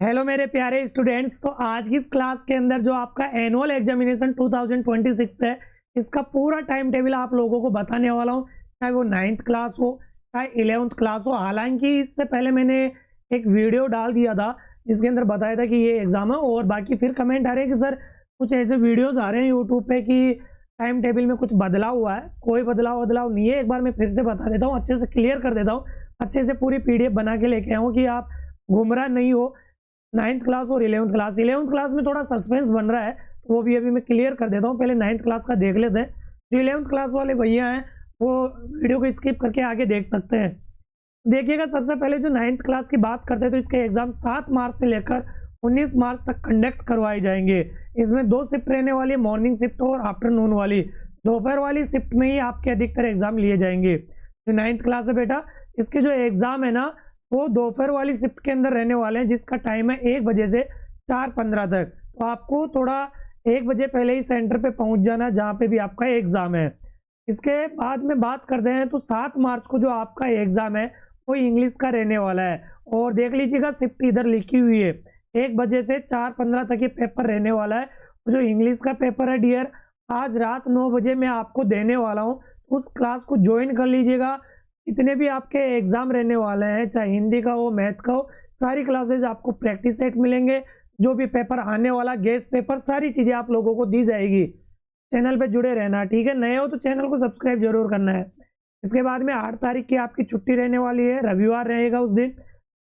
Hello मेरे प्यारे students. तो आज की इस क्लास के अंदर जो आपका एनुअल एग्जामिनेशन 2026 है, इसका पूरा टाइम टेबल आप लोगों को बताने वाला हूँ। चाहे वो 9th क्लास हो, चाहे 11th क्लास हो। हालांकि इससे पहले मैंने एक वीडियो डाल दिया था जिसके अंदर बताया था कि ये एग्जाम है, और बाकी फिर कमेंट आ रहे हैं कि सर कुछ ऐसे वीडियोस आ रहे हैं यूट्यूब पे कि टाइम टेबल में कुछ बदलाव हुआ है। कोई बदलाव नहीं है। एक बार मैं फिर से बता देता हूँ, अच्छे से क्लियर कर देता हूँ, अच्छे से पूरी PDF बना के लेके आऊँ कि आप गुमराह नहीं हो। 9th क्लास और 11th क्लास में थोड़ा सस्पेंस बन रहा है, तो वो भी अभी मैं क्लियर कर देता हूँ। पहले 9th क्लास का देख लेते हैं। जो 11th क्लास वाले भैया हैं वो वीडियो को स्किप करके आगे देख सकते हैं। देखिएगा, सबसे पहले जो 9th क्लास की बात करते हैं तो इसके एग्जाम 7 मार्च से लेकर 19 मार्च तक कंडक्ट करवाए जाएंगे। इसमें 2 शिफ्ट रहने वाली है, मॉर्निंग शिफ्ट और आफ्टरनून वाली। दोपहर वाली शिफ्ट में ही आपके अधिकतर एग्जाम लिए जाएंगे। जो 9th क्लास है बेटा, इसके जो एग्जाम है ना वो दोपहर वाली शिफ्ट के अंदर रहने वाले हैं, जिसका टाइम है 1 बजे से 4:15 तक। तो आपको थोड़ा 1 बजे पहले ही सेंटर पे पहुंच जाना जहां पे भी आपका एग्जाम है। इसके बाद में बात करते हैं तो 7 मार्च को जो आपका एग्जाम है वो इंग्लिश का रहने वाला है। और देख लीजिएगा, शिफ्ट इधर लिखी हुई है, 1 बजे से 4:15 तक ये पेपर रहने वाला है। जो इंग्लिश का पेपर है डियर, आज रात 9 बजे मैं आपको देने वाला हूँ। उस क्लास को ज्वाइन कर लीजिएगा। जितने भी आपके एग्जाम रहने वाले हैं, चाहे हिंदी का हो, मैथ का हो, सारी क्लासेज आपको प्रैक्टिस सेट मिलेंगे। जो भी पेपर आने वाला, गेस्ट पेपर, सारी चीजें आप लोगों को दी जाएगी। चैनल पे जुड़े रहना, ठीक है। नए हो तो चैनल को सब्सक्राइब जरूर करना है। इसके बाद में 8 तारीख की आपकी छुट्टी रहने वाली है, रविवार रहेगा उस दिन।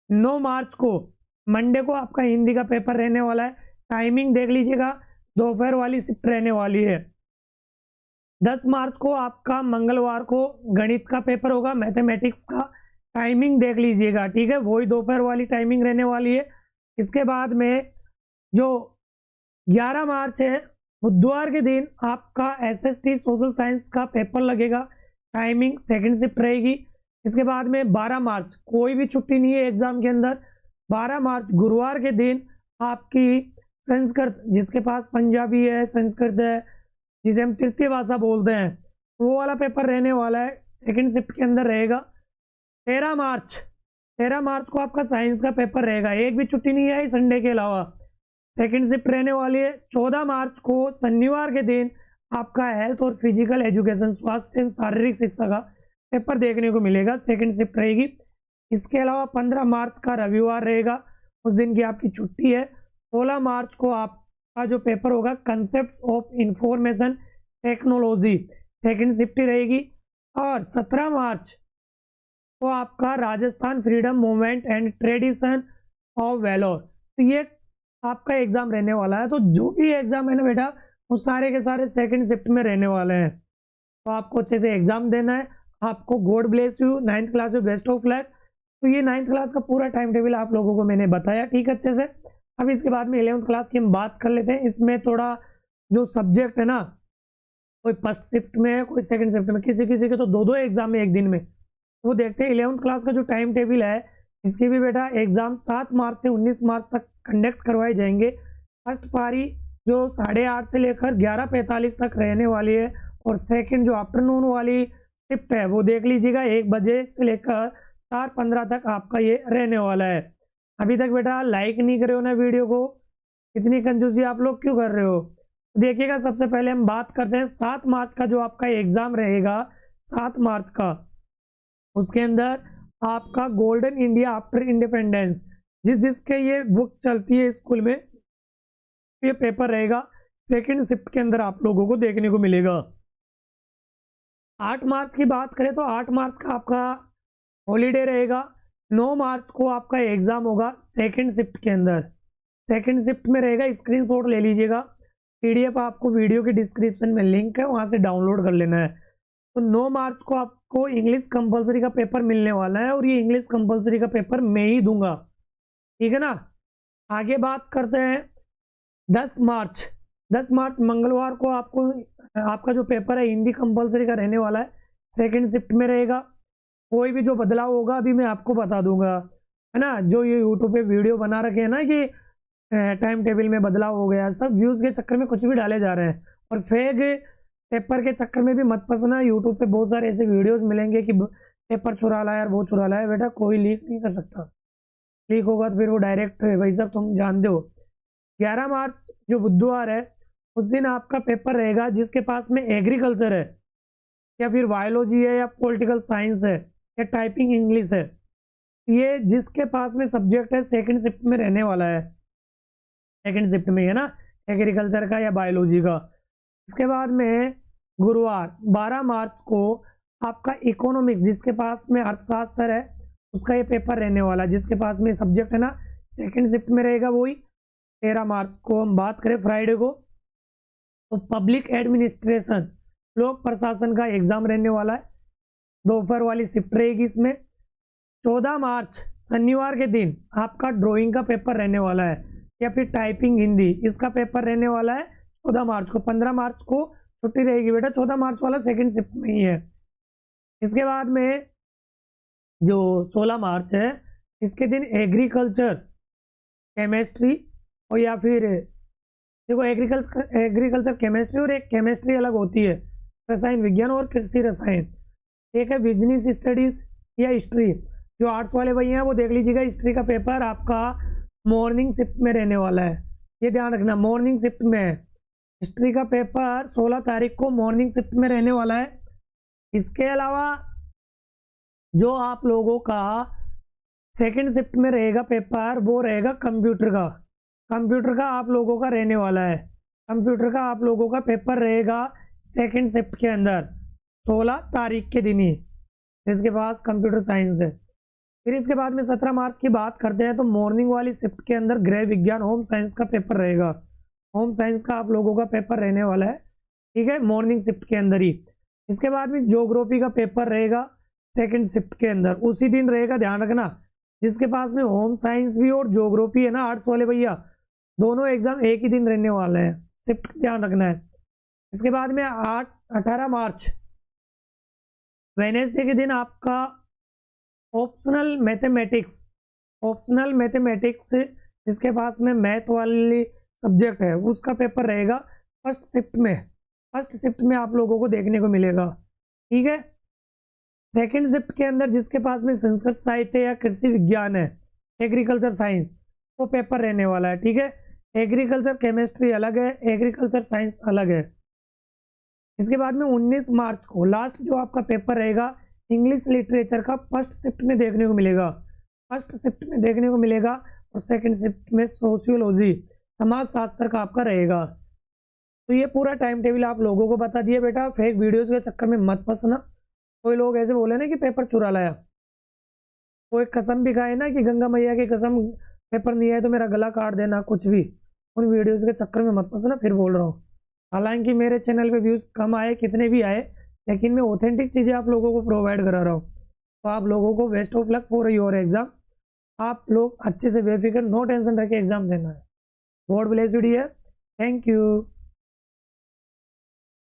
9 मार्च को मंडे को आपका हिंदी का पेपर रहने वाला है। टाइमिंग देख लीजिएगा, दोपहर वाली शिफ्ट रहने वाली है। 10 मार्च को आपका मंगलवार को गणित का पेपर होगा, मैथमेटिक्स का। टाइमिंग देख लीजिएगा, ठीक है, वही दोपहर वाली टाइमिंग रहने वाली है। इसके बाद में जो 11 मार्च है, बुधवार के दिन आपका SST सोशल साइंस का पेपर लगेगा। टाइमिंग सेकंड शिफ्ट रहेगी। इसके बाद में 12 मार्च कोई भी छुट्टी नहीं है एग्जाम के अंदर। 12 मार्च गुरुवार के दिन आपकी संस्कृत, जिसके पास पंजाबी है, संस्कृत है, जिसे हम तृतीय भाषा बोलते हैं, वो वाला पेपर रहने वाला है, सेकंड शिफ्ट के अंदर रहेगा। 13 मार्च को आपका साइंस का पेपर रहेगा। एक भी छुट्टी नहीं है संडे के अलावा, सेकंड शिफ्ट रहने वाली है। 14 मार्च को शनिवार के दिन आपका हेल्थ और फिजिकल एजुकेशन, स्वास्थ्य एवं शारीरिक शिक्षा का पेपर देखने को मिलेगा, सेकंड शिफ्ट रहेगी। इसके अलावा 15 मार्च का रविवार रहेगा, उस दिन की आपकी छुट्टी है। 16 मार्च को आपका जो पेपर होगा, concept of information technology, second shift रहेगी। और 17 मार्च को आपका Rajasthan freedom movement and tradition of valour, तो ये आपका एग्जाम रहने वाला है। तो जो भी एग्जाम है ना बेटा, वो सारे के सारे सेकंड शिफ्ट में रहने वाले हैं। तो आपको अच्छे से एग्जाम देना है। आपको God bless you. 9th class में बेस्ट ऑफ लक। तो ये 9th क्लास का पूरा टाइम टेबल आप लोगों को मैंने बताया, ठीक अच्छे से। अब इसके बाद में 11th क्लास की हम बात कर लेते हैं। इसमें थोड़ा जो सब्जेक्ट है ना, कोई फर्स्ट शिफ्ट में है, कोई सेकंड शिफ्ट में, किसी किसी के तो 2-2 एग्जाम है एक दिन में। वो देखते हैं 11th क्लास का जो टाइम टेबल है, इसके भी बेटा एग्जाम 7 मार्च से 19 मार्च तक कंडक्ट करवाए जाएंगे। फर्स्ट पारी जो 8:30 से लेकर 11:45 तक रहने वाली है, और सेकंड जो आफ्टरनून वाली शिफ्ट है वो देख लीजिएगा, 1 बजे से लेकर 4:15 तक आपका ये रहने वाला है। अभी तक बेटा लाइक नहीं करे हो ना वीडियो को, इतनी कंजूसी आप लोग क्यों कर रहे हो? देखिएगा, सबसे पहले हम बात करते हैं 7 मार्च का जो आपका एग्जाम रहेगा। 7 मार्च का उसके अंदर आपका गोल्डन इंडिया आफ्टर इंडिपेंडेंस, जिसके ये बुक चलती है स्कूल में, ये पेपर रहेगा, सेकंड शिफ्ट के अंदर आप लोगों को देखने को मिलेगा। 8 मार्च की बात करें तो 8 मार्च का आपका हॉलीडे रहेगा। 9 मार्च को आपका एग्जाम होगा सेकंड शिफ्ट के अंदर, सेकंड शिफ्ट में रहेगा। स्क्रीनशॉट ले लीजिएगा, PDF आपको वीडियो के डिस्क्रिप्शन में लिंक है, वहां से डाउनलोड कर लेना है। तो 9 मार्च को आपको इंग्लिश कंपलसरी का पेपर मिलने वाला है, और ये इंग्लिश कंपलसरी का पेपर मैं ही दूंगा, ठीक है ना। आगे बात करते हैं 10 मार्च। 10 मार्च मंगलवार को आपको आपका जो पेपर है हिंदी कंपलसरी का रहने वाला है, सेकंड शिफ्ट में रहेगा। कोई भी जो बदलाव होगा अभी मैं आपको बता दूंगा, है ना। जो ये यूट्यूब पे वीडियो बना रखे हैं ना कि टाइम टेबल में बदलाव हो गया, सब व्यूज के चक्कर में कुछ भी डाले जा रहे हैं, और फेक पेपर के चक्कर में भी मत फंसना। यूट्यूब पे बहुत सारे ऐसे वीडियोस मिलेंगे कि पेपर चुरा लाया और वो चुरा लाया। बेटा कोई लीक नहीं कर सकता। लीक होगा तो फिर वो डायरेक्ट भाई साहब तुम जानते हो। 11 मार्च जो बुधवार है उस दिन आपका पेपर रहेगा जिसके पास में एग्रीकल्चर है या फिर बायोलॉजी है या पॉलिटिकल साइंस है या टाइपिंग इंग्लिश है, ये जिसके पास में सब्जेक्ट है सेकंड शिफ्ट में रहने वाला है, सेकंड शिफ्ट में है ना, एग्रीकल्चर का या बायोलॉजी का। इसके बाद में गुरुवार 12 मार्च को आपका इकोनॉमिक्स जिसके पास में अर्थशास्त्र है उसका ये पेपर रहने वाला है, जिसके पास में सब्जेक्ट है ना सेकंड शिफ्ट में रहेगा वही। 13 मार्च को हम बात करें फ्राइडे को, तो पब्लिक एडमिनिस्ट्रेशन लोक प्रशासन का एग्जाम रहने वाला है, दोपहर वाली शिफ्ट रहेगी इसमें। 14 मार्च शनिवार के दिन आपका ड्राइंग का पेपर रहने वाला है या फिर टाइपिंग हिंदी, इसका पेपर रहने वाला है 14 मार्च को। 15 मार्च को छुट्टी रहेगी बेटा, 14 मार्च वाला सेकंड शिफ्ट में ही है। इसके बाद में जो 16 मार्च है इसके दिन एग्रीकल्चर केमिस्ट्री और या फिर देखो एग्रीकल्चर केमिस्ट्री और एक केमिस्ट्री अलग होती है, रसायन विज्ञान और कृषि रसायन। एक है बिजनेस स्टडीज या हिस्ट्री, जो आर्ट्स वाले भैया हैं वो देख लीजिएगा, हिस्ट्री का पेपर आपका मॉर्निंग शिफ्ट में रहने वाला है, ये ध्यान रखना मॉर्निंग शिफ्ट में है। हिस्ट्री का पेपर 16 तारीख को मॉर्निंग शिफ्ट में रहने वाला है। इसके अलावा जो आप लोगों का सेकंड शिफ्ट में रहेगा पेपर वो रहेगा कंप्यूटर का। कंप्यूटर का आप लोगों का रहने वाला है, कंप्यूटर का आप लोगों का पेपर रहेगा सेकंड शिफ्ट के अंदर 16 तारीख के दिन ही, जिसके पास कंप्यूटर साइंस है। फिर इसके बाद में 17 मार्च की बात करते हैं तो मॉर्निंग वाली शिफ्ट के अंदर गृह विज्ञान होम साइंस का पेपर रहेगा, होम साइंस का आप लोगों का पेपर रहने वाला है, ठीक है, मॉर्निंग शिफ्ट के अंदर ही। इसके बाद में ज्योग्राफी का पेपर रहेगा सेकंड शिफ्ट के अंदर, उसी दिन रहेगा, ध्यान रखना। जिसके पास में होम साइंस भी और ज्योग्राफी है ना आर्ट्स वाले भैया, दोनों एग्जाम एक ही दिन रहने वाले हैं, शिफ्ट ध्यान रखना है। इसके बाद में 18 मार्च वेनेसडे के दिन आपका ऑप्शनल मैथमेटिक्स जिसके पास में मैथ वाली सब्जेक्ट है उसका पेपर रहेगा फर्स्ट शिफ्ट में आप लोगों को देखने को मिलेगा, ठीक है। सेकंड शिफ्ट के अंदर जिसके पास में संस्कृत साहित्य या कृषि विज्ञान है, एग्रीकल्चर साइंस, वो पेपर रहने वाला है, ठीक है। एग्रीकल्चर केमिस्ट्री अलग है, एग्रीकल्चर साइंस अलग है। इसके बाद में 19 मार्च को लास्ट जो आपका पेपर रहेगा इंग्लिश लिटरेचर का फर्स्ट शिफ्ट में देखने को मिलेगा, और सेकंड शिफ्ट में सोशियोलॉजी समाज शास्त्र का आपका रहेगा। तो ये पूरा टाइम टेबल आप लोगों को बता दिया बेटा, फेक वीडियोस के चक्कर में मत फंसना। कोई लोग ऐसे बोले ना कि पेपर चुरा लाया, कोई कसम भी खाए ना कि गंगा मैया की कसम पेपर नहीं आए तो मेरा गला काट देना, कुछ भी, उन वीडियोस के चक्कर में मत फंसना। फिर बोल रहा हूँ, हालांकि मेरे चैनल पे व्यूज़ कम आए कितने भी आए, लेकिन मैं ऑथेंटिक चीज़ें आप लोगों को प्रोवाइड करा रहा हूँ। तो आप लोगों को best of luck for your exam. आप लोग अच्छे से बेफिक्र नो टेंशन रख के एग्जाम देना है। God bless you dear, thank you.